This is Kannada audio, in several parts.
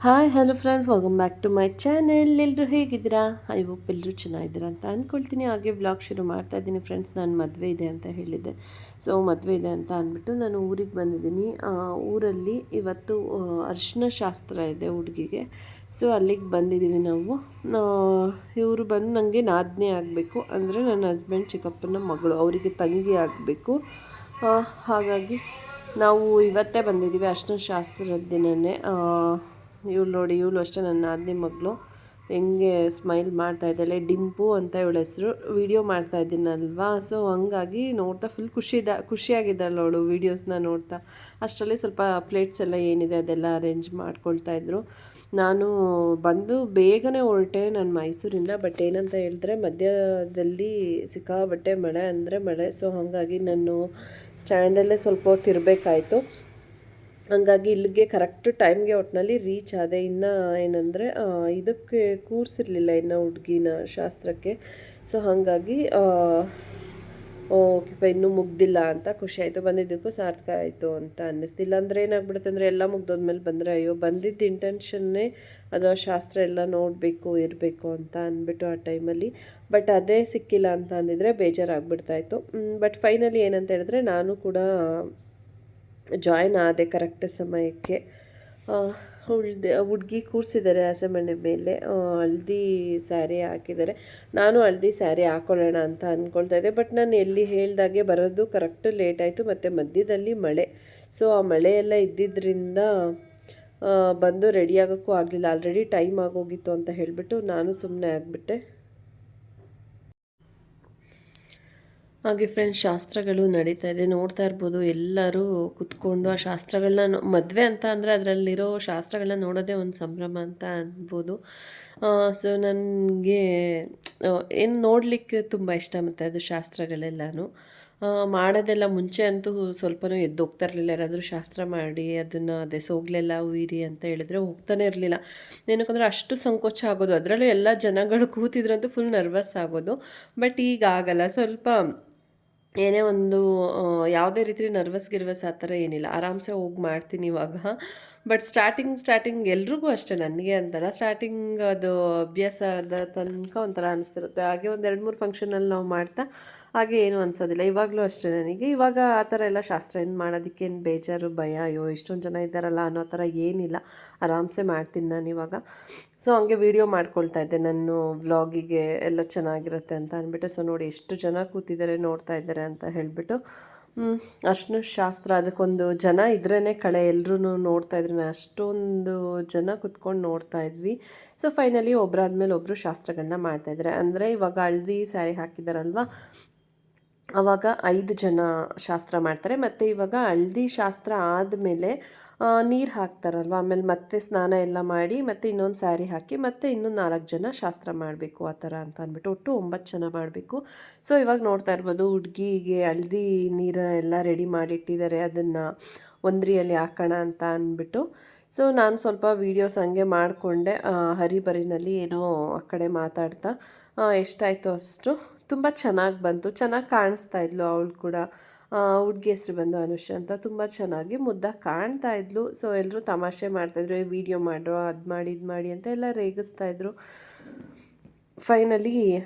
Hi hello friends, welcome back to my channel. ಎಲ್ಲರೂ ಹೇಗಿದ್ದೀರಾ? ಐ ಹೋಪ್ ಎಲ್ಲರೂ ಚೆನ್ನಾಗಿದ್ದೀರಾ ಅಂತ ಅಂದ್ಕೊಳ್ತೀನಿ. ಹಾಗೆ ವ್ಲಾಗ್ ಶುರು ಮಾಡ್ತಾ ಇದ್ದೀನಿ ಫ್ರೆಂಡ್ಸ್. ನಾನು ಮದುವೆ ಇದೆ ಅಂತ ಹೇಳಿದ್ದೆ. ಸೊ ಮದುವೆ ಇದೆ ಅಂತ ಅಂದ್ಬಿಟ್ಟು ನಾನು ಊರಿಗೆ ಬಂದಿದ್ದೀನಿ. ಊರಲ್ಲಿ ಇವತ್ತು ಅರಿಶಿನ ಶಾಸ್ತ್ರ ಇದೆ ಹುಡುಗಿಗೆ. ಸೊ ಅಲ್ಲಿಗೆ ಬಂದಿದ್ದೀವಿ ನಾವು. ಇವರು ಬಂದು ನನಗೆ ನಾದಿನಿ ಆಗಬೇಕು, ಅಂದರೆ ನನ್ನ ಹಸ್ಬೆಂಡ್ ಚಿಕ್ಕಪ್ಪನ ಮಗಳು, ಅವರಿಗೆ ತಂಗಿ ಆಗಬೇಕು. ಹಾಗಾಗಿ ನಾವು ಇವತ್ತೇ ಬಂದಿದ್ದೀವಿ ಅರಿಶಿನ ಶಾಸ್ತ್ರದ ದಿನವೇ. ಇವಳು ನೋಡಿ, ಇವಳು ಅಷ್ಟೇ ನನ್ನ ನಾದಿನಿ ಮಗಳು. ಹೆಂಗೆ ಸ್ಮೈಲ್ ಮಾಡ್ತಾ ಇದ್ದಾಳೆ, ಡಿಂಪು ಅಂತ ಇವಳ ಹೆಸರು. ವೀಡಿಯೋ ಮಾಡ್ತಾ ಇದ್ದೀನಲ್ವಾ, ಸೊ ಹಂಗಾಗಿ ನೋಡ್ತಾ ಫುಲ್ ಖುಷಿಯಾಗಿದ್ದಾಳೆ ಅವಳು ವೀಡಿಯೋಸ್ನ ನೋಡ್ತಾ. ಅಷ್ಟರಲ್ಲಿ ಸ್ವಲ್ಪ ಪ್ಲೇಟ್ಸ್ ಎಲ್ಲ ಏನಿದೆ ಅದೆಲ್ಲ ಅರೇಂಜ್ ಮಾಡ್ಕೊಳ್ತಾಯಿದ್ರು. ನಾನು ಬಂದು ಬೇಗನೆ ಹೊರಟೆ ನಾನು ಮೈಸೂರಿಂದ. ಬಟ್ ಏನಂತ ಹೇಳಿದ್ರೆ ಮಧ್ಯದಲ್ಲಿ ಸಿಕ್ಕಾಬಟ್ಟೆ ಮಳೆ ಅಂದರೆ ಮಳೆ. ಸೊ ಹಾಗಾಗಿ ನಾನು ಸ್ಟ್ಯಾಂಡಲ್ಲೇ ಸ್ವಲ್ಪ ಹೊತ್ತು ಇರಬೇಕಾಯ್ತು. ಹಂಗಾಗಿ ಇಲ್ಲಿಗೆ ಕರೆಕ್ಟ್ ಟೈಮ್ಗೆ ಒಟ್ಟಿನಲ್ಲಿ ರೀಚ್ ಆದೆ. ಇನ್ನು ಏನಂದರೆ ಇದಕ್ಕೆ ಕೂರಿಸಿರ್ಲಿಲ್ಲ ಇನ್ನು ಹುಡುಗಿನ ಶಾಸ್ತ್ರಕ್ಕೆ. ಸೊ ಹಾಗಾಗಿ ಓಕೆ ಇನ್ನೂ ಮುಗ್ದಿಲ್ಲ ಅಂತ ಖುಷಿ ಆಯಿತು. ಬಂದಿದ್ದಕ್ಕೂ ಸಾರ್ಥಕ ಆಯಿತು ಅಂತ ಅನ್ನಿಸ್ತಿಲ್ಲ. ಅಂದರೆ ಏನಾಗ್ಬಿಡುತ್ತೆ ಅಂದರೆ ಎಲ್ಲ ಮುಗ್ದೋದ್ಮೇಲೆ ಬಂದರೆ ಅಯ್ಯೋ ಬಂದಿದ್ದ ಇಂಟೆನ್ಷನ್ನೇ ಅದು ಶಾಸ್ತ್ರ ಎಲ್ಲ ನೋಡಬೇಕು ಇರಬೇಕು ಅಂತ ಅಂದ್ಬಿಟ್ಟು ಆ ಟೈಮಲ್ಲಿ. ಬಟ್ ಅದೇ ಸಿಕ್ಕಿಲ್ಲ ಅಂತ ಅಂದಿದ್ರೆ ಬೇಜಾರಾಗ್ಬಿಡ್ತಾಯಿತ್ತು. ಬಟ್ ಫೈನಲಿ ಏನಂತ ಹೇಳಿದ್ರೆ ನಾನು ಕೂಡ ಜಾಯ್ನ್ ಆದೆ ಕರೆಕ್ಟ್ ಸಮಯಕ್ಕೆ. ಹುಡುಗಿ ಕೂರಿಸಿದ್ದಾರೆ ಹಸೆಮಣೆ ಮೇಲೆ. ಹಳ್ದಿ ಸ್ಯಾರಿ ಹಾಕಿದ್ದಾರೆ. ನಾನು ಹಳ್ದಿ ಸ್ಯಾರಿ ಹಾಕೊಳ್ಳೋಣ ಅಂತ ಅಂದ್ಕೊಳ್ತಾ ಇದ್ದೆ. ಬಟ್ ನಾನು ಎಲ್ಲಿ ಹೇಳ್ದಾಗೆ ಬರೋದು ಕರೆಕ್ಟ್ ಲೇಟ್ ಆಯಿತು. ಮತ್ತು ಮಧ್ಯದಲ್ಲಿ ಮಳೆ. ಸೊ ಆ ಮಳೆ ಎಲ್ಲ ಇದ್ದಿದ್ದರಿಂದ ಬಂದು ರೆಡಿ ಆಗೋಕ್ಕೂ ಆಗಲಿಲ್ಲ. ಆಲ್ರೆಡಿ ಟೈಮ್ ಆಗೋಗಿತ್ತು ಅಂತ ಹೇಳಿಬಿಟ್ಟು ನಾನು ಸುಮ್ಮನೆ ಆಗಿಬಿಟ್ಟೆ. ಹಾಗೆ ಫ್ರೆಂಡ್ಸ್, ಶಾಸ್ತ್ರಗಳು ನಡೀತಾ ಇದೆ, ನೋಡ್ತಾ ಇರ್ಬೋದು. ಎಲ್ಲರೂ ಕುತ್ಕೊಂಡು ಆ ಶಾಸ್ತ್ರಗಳನ್ನ ಮದುವೆ ಅಂತ ಅಂದರೆ ಅದರಲ್ಲಿರೋ ಶಾಸ್ತ್ರಗಳನ್ನ ನೋಡೋದೇ ಒಂದು ಸಂಭ್ರಮ ಅಂತ ಅನ್ಬೋದು. ಸೊ ನನಗೆ ಏನು ನೋಡಲಿಕ್ಕೆ ತುಂಬ ಇಷ್ಟ. ಮತ್ತು ಅದು ಶಾಸ್ತ್ರಗಳೆಲ್ಲನೂ ಮಾಡೋದೆಲ್ಲ ಮುಂಚೆ ಅಂತೂ ಸ್ವಲ್ಪನೂ ಎದ್ದು ಹೋಗ್ತಾ ಇರಲಿಲ್ಲ. ಯಾರಾದರೂ ಶಾಸ್ತ್ರ ಮಾಡಿ ಅದನ್ನು ಅದೇ ಸೋಗ್ಲೆಲ್ಲ ಉಯಿರಿ ಅಂತ ಹೇಳಿದ್ರೆ ಹೋಗ್ತಾನೆ ಇರಲಿಲ್ಲ. ಏನಕ್ಕಂದರೆ ಅಷ್ಟು ಸಂಕೋಚ ಆಗೋದು. ಅದರಲ್ಲೂ ಎಲ್ಲ ಜನಗಳು ಕೂತಿದ್ರಂತೂ ಫುಲ್ ನರ್ವಸ್ ಆಗೋದು. ಬಟ್ ಈಗ ಆಗಲ್ಲ. ಸ್ವಲ್ಪ ಏನೇ ಒಂದು ಯಾವುದೇ ರೀತಿ ಗಿರ್ವಸ್ ಆ ಥರ ಏನಿಲ್ಲ. ಆರಾಮ್ಸೆ ಹೋಗಿ ಮಾಡ್ತೀನಿ ಇವಾಗ. ಬಟ್ ಸ್ಟಾರ್ಟಿಂಗ್ ಎಲ್ರಿಗೂ ಅಷ್ಟೇ, ನನಗೆ ಅಂತಲ್ಲ, ಸ್ಟಾರ್ಟಿಂಗ್ ಅದು ಅಭ್ಯಾಸ ಆದ ತನಕ ಒಂಥರ ಅನಿಸ್ತಿರುತ್ತೆ. ಹಾಗೆ ಒಂದು 2-3 ಫಂಕ್ಷನಲ್ಲಿ ನಾವು ಮಾಡ್ತಾ ಹಾಗೆ ಏನೂ ಅನಿಸೋದಿಲ್ಲ. ಇವಾಗಲೂ ಅಷ್ಟೇ ನನಗೆ. ಇವಾಗ ಆ ಥರ ಎಲ್ಲ ಶಾಸ್ತ್ರ ಏನು ಮಾಡೋದಕ್ಕೇನು ಬೇಜಾರು, ಭಯ, ಅಯ್ಯೋ ಇಷ್ಟೊಂದು ಜನ ಇದ್ದಾರಲ್ಲ ಅನ್ನೋ ಥರ ಏನಿಲ್ಲ. ಆರಾಮ್ಸೆ ಮಾಡ್ತೀನಿ ನಾನು ಇವಾಗ. ಸೊ ಹಂಗೆ ವೀಡಿಯೋ ಮಾಡ್ಕೊಳ್ತಾ ಇದ್ದೆ ನಾನು ವ್ಲಾಗಿಗೆ ಎಲ್ಲ ಚೆನ್ನಾಗಿರುತ್ತೆ ಅಂತ ಅಂದ್ಬಿಟ್ಟು. ಸೊ ನೋಡಿ ಎಷ್ಟು ಜನ ಕೂತಿದ್ದಾರೆ, ನೋಡ್ತಾ ಇದ್ದಾರೆ ಅಂತ ಹೇಳಿಬಿಟ್ಟು. ಅಷ್ಟು ಶಾಸ್ತ್ರ ಅದಕ್ಕೊಂದು ಜನ ಇದ್ರೇ ಕಳೆ. ಎಲ್ಲರೂ ನೋಡ್ತಾ ಇದ್ರೆ ಅಷ್ಟೊಂದು ಜನ ಕುತ್ಕೊಂಡು ನೋಡ್ತಾ ಇದ್ವಿ. ಸೊ ಫೈನಲಿ ಒಬ್ಬರಾದ್ಮೇಲೆ ಒಬ್ಬರು ಶಾಸ್ತ್ರಗಳನ್ನ ಮಾಡ್ತಾಯಿದ್ದಾರೆ. ಅಂದರೆ ಇವಾಗ ಹಳ್ದಿ ಸ್ಯಾರಿ ಹಾಕಿದಾರಲ್ವ, ಆವಾಗ 5 ಜನ ಶಾಸ್ತ್ರ ಮಾಡ್ತಾರೆ. ಮತ್ತು ಇವಾಗ ಹಳ್ದಿ ಶಾಸ್ತ್ರ ಆದಮೇಲೆ ನೀರು ಹಾಕ್ತಾರಲ್ವ, ಆಮೇಲೆ ಮತ್ತೆ ಸ್ನಾನ ಎಲ್ಲ ಮಾಡಿ ಮತ್ತೆ ಇನ್ನೊಂದು ಸ್ಯಾರಿ ಹಾಕಿ ಮತ್ತೆ ಇನ್ನೂ 4 ಜನ ಶಾಸ್ತ್ರ ಮಾಡಬೇಕು ಆ ಥರ ಅಂತ ಅಂದ್ಬಿಟ್ಟು ಒಟ್ಟು 9 ಜನ ಮಾಡಬೇಕು. ಸೊ ಇವಾಗ ನೋಡ್ತಾ ಇರ್ಬೋದು, ಹುಡುಗಿಗೆ ಹಳ್ದಿ ನೀರು ಎಲ್ಲ ರೆಡಿ ಮಾಡಿಟ್ಟಿದ್ದಾರೆ. ಅದನ್ನು ಒಂದ್ರಿಯಲ್ಲಿ ಹಾಕೋಣ ಅಂತ ಅಂದ್ಬಿಟ್ಟು. ಸೊ ನಾನು ಸ್ವಲ್ಪ ವೀಡಿಯೋಸ್ ಹಂಗೆ ಮಾಡಿಕೊಂಡೆ, ಹರಿಬರಿನಲ್ಲಿ ಏನೋ ಆ ಕಡೆ ಮಾತಾಡ್ತಾ. ಎಷ್ಟಾಯಿತು ಅಷ್ಟು ತುಂಬ ಚೆನ್ನಾಗಿ ಬಂತು. ಚೆನ್ನಾಗಿ ಕಾಣಿಸ್ತಾ ಇದ್ಲು ಅವಳು ಕೂಡ. ಹುಡುಗಿ ಹೆಸ್ರು ಬಂದು ಅನುಷ್ ಅಂತ. ತುಂಬ ಚೆನ್ನಾಗಿ ಮುದ್ದಾಗಿ ಕಾಣ್ತಾ ಇದ್ಲು. ಸೊ ಎಲ್ಲರೂ ತಮಾಷೆ ಮಾಡ್ತಾಯಿದ್ರು, ವೀಡಿಯೋ ಮಾಡ್ರೋ, ಅದು ಮಾಡಿ ಇದು ಮಾಡಿ ಅಂತ ಎಲ್ಲ ರೇಗಿಸ್ತಾಯಿದ್ರು. ಫೈನಲಿ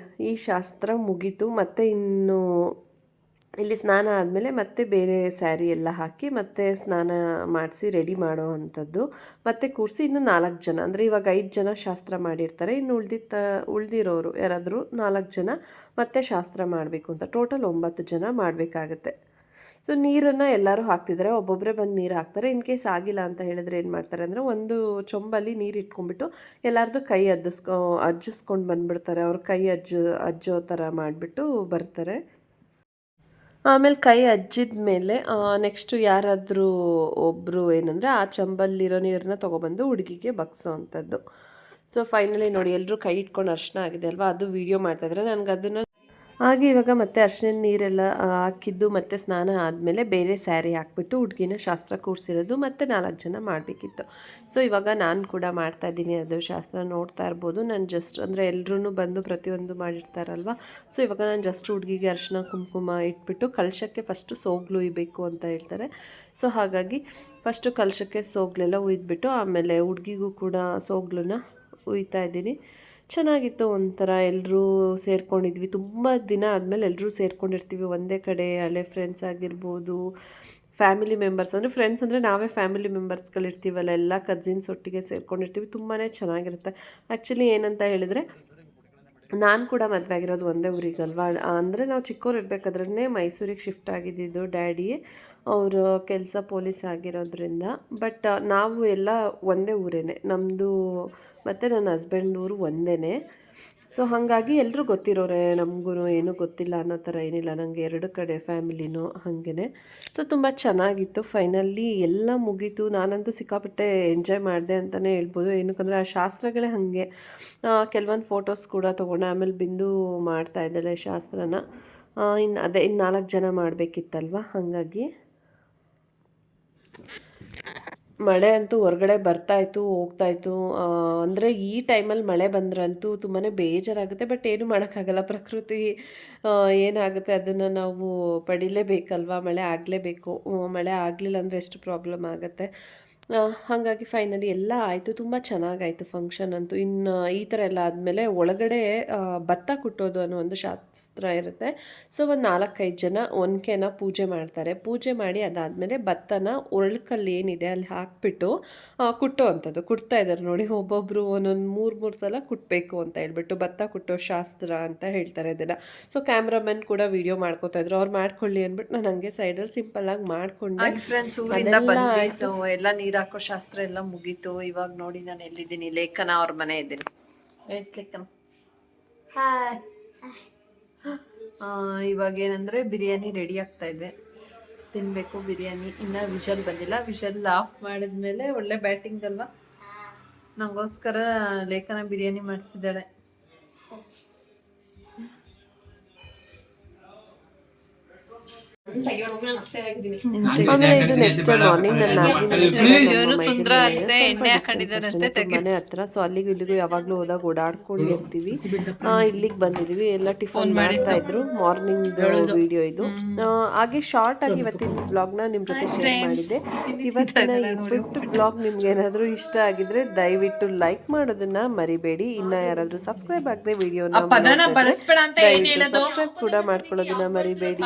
ಈ ಶಾಸ್ತ್ರ ಮುಗೀತು. ಮತ್ತು ಇನ್ನು ಇಲ್ಲಿ ಸ್ನಾನ ಆದಮೇಲೆ ಮತ್ತೆ ಬೇರೆ ಸ್ಯಾರಿ ಎಲ್ಲ ಹಾಕಿ ಮತ್ತೆ ಸ್ನಾನ ಮಾಡಿಸಿ ರೆಡಿ ಮಾಡೋ ಅಂಥದ್ದು. ಮತ್ತೆ ಕೂರಿಸಿ ಇನ್ನು 4 ಜನ, ಅಂದರೆ ಇವಾಗ 5 ಜನ ಶಾಸ್ತ್ರ ಮಾಡಿರ್ತಾರೆ. ಇನ್ನು ಉಳಿದಿರೋರು ಯಾರಾದರೂ 4 ಜನ ಮತ್ತೆ ಶಾಸ್ತ್ರ ಮಾಡಬೇಕು ಅಂತ. ಟೋಟಲ್ 9 ಜನ ಮಾಡಬೇಕಾಗತ್ತೆ. ಸೊ ನೀರನ್ನು ಎಲ್ಲರೂ ಹಾಕ್ತಿದ್ದಾರೆ, ಒಬ್ಬೊಬ್ಬರೇ ಬಂದು ನೀರು ಹಾಕ್ತಾರೆ. ಇನ್ ಕೇಸ್ ಆಗಿಲ್ಲ ಅಂತ ಹೇಳಿದ್ರೆ ಏನು ಮಾಡ್ತಾರೆ ಅಂದರೆ ಒಂದು ಚೊಂಬಲ್ಲಿ ನೀರು ಇಟ್ಕೊಂಡ್ಬಿಟ್ಟು ಎಲ್ಲರದ್ದು ಕೈ ಅಜ್ಜಿಸ್ಕೊಂಡು ಬಂದುಬಿಡ್ತಾರೆ. ಅವ್ರ ಕೈ ಅಜ್ಜೋ ಥರ ಮಾಡಿಬಿಟ್ಟು ಬರ್ತಾರೆ. ಆಮೇಲೆ ಕೈ ಅಜ್ಜಿದ ಮೇಲೆ ನೆಕ್ಸ್ಟು ಯಾರಾದರೂ ಒಬ್ಬರು ಏನಂದರೆ ಆ ಚಂಬಲ್ಲಿರೋ ನೀರನ್ನ ತೊಗೊಬಂದು ಹುಡುಗಿಗೆ ಬಗ್ಸೋ ಅಂಥದ್ದು. ಸೊ ಫೈನಲಿ ನೋಡಿ, ಎಲ್ಲರೂ ಕೈ ಇಟ್ಕೊಂಡು ಅರ್ಶಿನ ಆಗಿದೆ ಅಲ್ವಾ, ಅದು ವೀಡಿಯೋ ಮಾಡ್ತಾಯಿದ್ರೆ ನನಗೆ ಅದನ್ನು ಹಾಗೆ ಇವಾಗ ಮತ್ತೆ ಅರಿಶಿನ ನೀರೆಲ್ಲ ಹಾಕಿದ್ದು ಮತ್ತು ಸ್ನಾನ ಆದಮೇಲೆ ಬೇರೆ ಸ್ಯಾರಿ ಹಾಕ್ಬಿಟ್ಟು ಹುಡುಗಿನ ಶಾಸ್ತ್ರ ಕೂರಿಸಿರೋದು ಮತ್ತು 4 ಜನ ಮಾಡಬೇಕಿತ್ತು. ಸೊ ಇವಾಗ ನಾನು ಕೂಡ ಮಾಡ್ತಾಯಿದ್ದೀನಿ ಅದು ಶಾಸ್ತ್ರ ನೋಡ್ತಾ ಇರ್ಬೋದು. ನಾನು ಜಸ್ಟ್ ಅಂದರೆ ಎಲ್ಲರೂ ಬಂದು ಪ್ರತಿಯೊಂದು ಮಾಡಿರ್ತಾರಲ್ವ. ಸೊ ಇವಾಗ ನಾನು ಜಸ್ಟ್ ಹುಡುಗಿಗೆ ಅರಿಶಿನ ಕುಂಕುಮ ಇಟ್ಬಿಟ್ಟು ಕಲಶಕ್ಕೆ ಫಸ್ಟು ಸೋಗ್ಲು ಉಯ್ಬೇಕು ಅಂತ ಹೇಳ್ತಾರೆ. ಸೊ ಹಾಗಾಗಿ ಫಸ್ಟು ಕಲಶಕ್ಕೆ ಸೋಗ್ಲೆಲ್ಲ ಉಯ್ದುಬಿಟ್ಟು ಆಮೇಲೆ ಹುಡುಗಿಗೂ ಕೂಡ ಸೋಗ್ಲನ್ನ ಉಯ್ತಾ ಇದ್ದೀನಿ. ಚೆನ್ನಾಗಿತ್ತು ಒಂಥರ. ಎಲ್ಲರೂ ಸೇರ್ಕೊಂಡಿದ್ವಿ, ತುಂಬ ದಿನ ಆದಮೇಲೆ ಎಲ್ಲರೂ ಸೇರ್ಕೊಂಡಿರ್ತೀವಿ ಒಂದೇ ಕಡೆ. ಹಳೆ ಫ್ರೆಂಡ್ಸ್ ಆಗಿರ್ಬೋದು, ಫ್ಯಾಮಿಲಿ ಮೆಂಬರ್ಸ್ ಅಂದರೆ ಫ್ರೆಂಡ್ಸ್ ಅಂದರೆ ನಾವೇ ಫ್ಯಾಮಿಲಿ ಮೆಂಬರ್ಸ್ಗಳಿರ್ತೀವಲ್ಲ, ಎಲ್ಲ ಕಸಿನ್ಸ್ ಒಟ್ಟಿಗೆ ಸೇರ್ಕೊಂಡಿರ್ತೀವಿ. ತುಂಬಾ ಚೆನ್ನಾಗಿರುತ್ತೆ. ಆ್ಯಕ್ಚುಲಿ ಏನಂತ ಹೇಳಿದರೆ, ನಾನು ಕೂಡ ಮದುವೆ ಆಗಿರೋದು ಒಂದೇ ಊರಿಗಲ್ವ. ಅಂದರೆ ನಾವು ಚಿಕ್ಕವ್ರು ಇರಬೇಕಾದ್ರೇ ಮೈಸೂರಿಗೆ ಶಿಫ್ಟ್ ಆಗಿದ್ದಿದ್ದು ಡ್ಯಾಡಿ. ಅವರು ಕೆಲಸ ಪೊಲೀಸ್ ಆಗಿರೋದ್ರಿಂದ. ಬಟ್ ನಾವು ಎಲ್ಲ ಒಂದೇ ಊರೇನೆ ನಮ್ಮದು, ಮತ್ತು ನನ್ನ ಹಸ್ಬೆಂಡ್ ಊರು ಒಂದೇ. ಸೊ ಹಾಗಾಗಿ ಎಲ್ಲರೂ ಗೊತ್ತಿರೋರೆ, ನಮಗೂ ಏನೂ ಗೊತ್ತಿಲ್ಲ ಅನ್ನೋ ಥರ ಏನಿಲ್ಲ. ನನಗೆ 2 ಕಡೆ ಫ್ಯಾಮಿಲಿನೂ ಹಾಗೇ. ಸೊ ತುಂಬ ಚೆನ್ನಾಗಿತ್ತು. ಫೈನಲಿ ಎಲ್ಲ ಮುಗೀತು. ನಾನಂತೂ ಸಿಕ್ಕಾಪಟ್ಟೆ ಎಂಜಾಯ್ ಮಾಡಿದೆ ಅಂತಲೇ ಹೇಳ್ಬೋದು. ಏನಕ್ಕಂದರೆ ಆ ಶಾಸ್ತ್ರಗಳೇ ಹಾಗೆ. ಕೆಲವೊಂದು ಫೋಟೋಸ್ ಕೂಡ ತೊಗೊಂಡೆ. ಆಮೇಲೆ ಬಿಂದು ಮಾಡ್ತಾಯಿದ್ದಾಳೆ ಶಾಸ್ತ್ರನ. ಇನ್ನು 4 ಜನ ಮಾಡಬೇಕಿತ್ತಲ್ವ, ಹಾಗಾಗಿ ಮಳೆ ಅಂತೂ ಹೊರಗಡೆ ಬರ್ತಾಯಿತ್ತು ಹೋಗ್ತಾಯಿತ್ತು. ಅಂದರೆ ಈ ಟೈಮಲ್ಲಿ ಮಳೆ ಬಂದ್ರಂತೂ ತುಂಬಾ ಬೇಜಾರಾಗುತ್ತೆ. ಬಟ್ ಏನು ಮಾಡೋಕ್ಕಾಗಲ್ಲ, ಪ್ರಕೃತಿ ಏನಾಗುತ್ತೆ ಅದನ್ನು ನಾವು ಪಡಿಲೇಬೇಕಲ್ವ. ಮಳೆ ಆಗಲೇಬೇಕು. ಮಳೆ ಆಗಲಿಲ್ಲ ಅಂದರೆ ಎಷ್ಟು ಪ್ರಾಬ್ಲಮ್ ಆಗುತ್ತೆ. ಹಾಗಾಗಿ ಫೈನಲಿ ಎಲ್ಲ ಆಯಿತು. ತುಂಬ ಚೆನ್ನಾಗಾಯಿತು ಫಂಕ್ಷನ್ ಅಂತೂ. ಇನ್ನು ಈ ಥರ ಎಲ್ಲ ಆದಮೇಲೆ ಒಳಗಡೆ ಭತ್ತ ಕುಟ್ಟೋದು ಅನ್ನೋ ಒಂದು ಶಾಸ್ತ್ರ ಇರುತ್ತೆ. ಸೊ ಒಂದು 4-5 ಜನ ಒನಕೆನ ಪೂಜೆ ಮಾಡ್ತಾರೆ. ಪೂಜೆ ಮಾಡಿ ಅದಾದಮೇಲೆ ಭತ್ತನ ಒರಳ್ಕಲ್ಲಿ ಏನಿದೆ ಅಲ್ಲಿ ಹಾಕ್ಬಿಟ್ಟು ಕುಟ್ಟೋ ಅಂಥದ್ದು. ಕುಟ್ತಾ ಇದ್ದಾರೆ ನೋಡಿ, ಒಬ್ಬೊಬ್ಬರು ಒಂದೊಂದು 3 ಸಲ ಕುಟ್ಟಬೇಕು ಅಂತ ಹೇಳ್ಬಿಟ್ಟು ಭತ್ತ ಕುಟ್ಟೋ ಶಾಸ್ತ್ರ ಅಂತ ಹೇಳ್ತಾರೆ ಇದನ್ನು. ಸೊ ಕ್ಯಾಮ್ರಾಮನ್ ಕೂಡ ವಿಡಿಯೋ ಮಾಡ್ಕೋತಾಯಿದ್ರು. ಅವ್ರು ಮಾಡ್ಕೊಳ್ಳಿ ಅಂದ್ಬಿಟ್ಟು ನಾನು ಹಂಗೆ ಸೈಡಲ್ಲಿ ಸಿಂಪಲ್ಲಾಗಿ ಮಾಡಿಕೊಂಡೆ. ಫ್ರೆಂಡ್ಸ್ ಅದೆಲ್ಲ ಆಯಿತು. ಎಲ್ಲ ನೀರು ಹಾಕೋ ಶಾಸ್ತ್ರ ಎಲ್ಲ ಮುಗೀತು. ಇವಾಗ ನೋಡಿ ನಾನು ಎಲ್ಲಿದ್ದೀನಿ, ಲೇಖನ ಅವ್ರ ಮನೆ ಇದ್ದೀನಿ. ಲೇಖನ ಹಾಯ್. ಇವಾಗ ಏನಂದರೆ ಬಿರಿಯಾನಿ ರೆಡಿ ಆಗ್ತಾ ಇದೆ, ತಿನ್ನಬೇಕು ಬಿರಿಯಾನಿ. ಇನ್ನು ವಿಷಲ್ ಬಂದಿಲ್ಲ. ವಿಷಲ್ ಆಫ್ ಮಾಡಿದ್ಮೇಲೆ ಒಳ್ಳೆ ಬ್ಯಾಟಿಂಗ್ ಅಲ್ವಾ. ನನಗೋಸ್ಕರ ಲೇಖನ ಬಿರಿಯಾನಿ ಮಾಡಿಸಿದ್ದಾಳೆ. ಆಮೇಲೆ ಇದು ನೆಕ್ಸ್ಟ್ ಮಾರ್ನಿಂಗ್ ತುಂಬಾನೇ ಹತ್ರ. ಸೊ ಅಲ್ಲಿಗೂ ಇಲ್ಲಿಗೂ ಯಾವಾಗಲೂ ಹೋದಾಗ ಓಡಾಡ್ಕೊಂಡಿರ್ತೀವಿ. ಇಲ್ಲಿಗೆ ಬಂದಿದ್ದೀವಿ. ಎಲ್ಲ ಟಿಫನ್ ಮಾಡ್ತಾ ಇದ್ರು. ಮಾರ್ನಿಂಗ್ ವಿಡಿಯೋ ಇದು. ಹಾಗೆ ಶಾರ್ಟ್ ಆಗಿ ಇವತ್ತಿನ ಬ್ಲಾಗ್ನ ನಿಮ್ಮ ಜೊತೆ ಶೇರ್ ಮಾಡಿದ್ದೆ. ಇವತ್ತಿನ ಈ ಪುಟ್ಟ ಬ್ಲಾಗ್ ನಿಮ್ಗೆ ಏನಾದರೂ ಇಷ್ಟ ಆಗಿದ್ರೆ ದಯವಿಟ್ಟು ಲೈಕ್ ಮಾಡೋದನ್ನ ಮರಿಬೇಡಿ. ಇನ್ನ ಯಾರಾದರೂ ಸಬ್ಸ್ಕ್ರೈಬ್ ಆಗದೆ ವಿಡಿಯೋನ ದಯವಿಟ್ಟು ಸಬ್ಸ್ಕ್ರೈಬ್ ಕೂಡ ಮಾಡ್ಕೊಳ್ಳೋದನ್ನ ಮರಿಬೇಡಿ.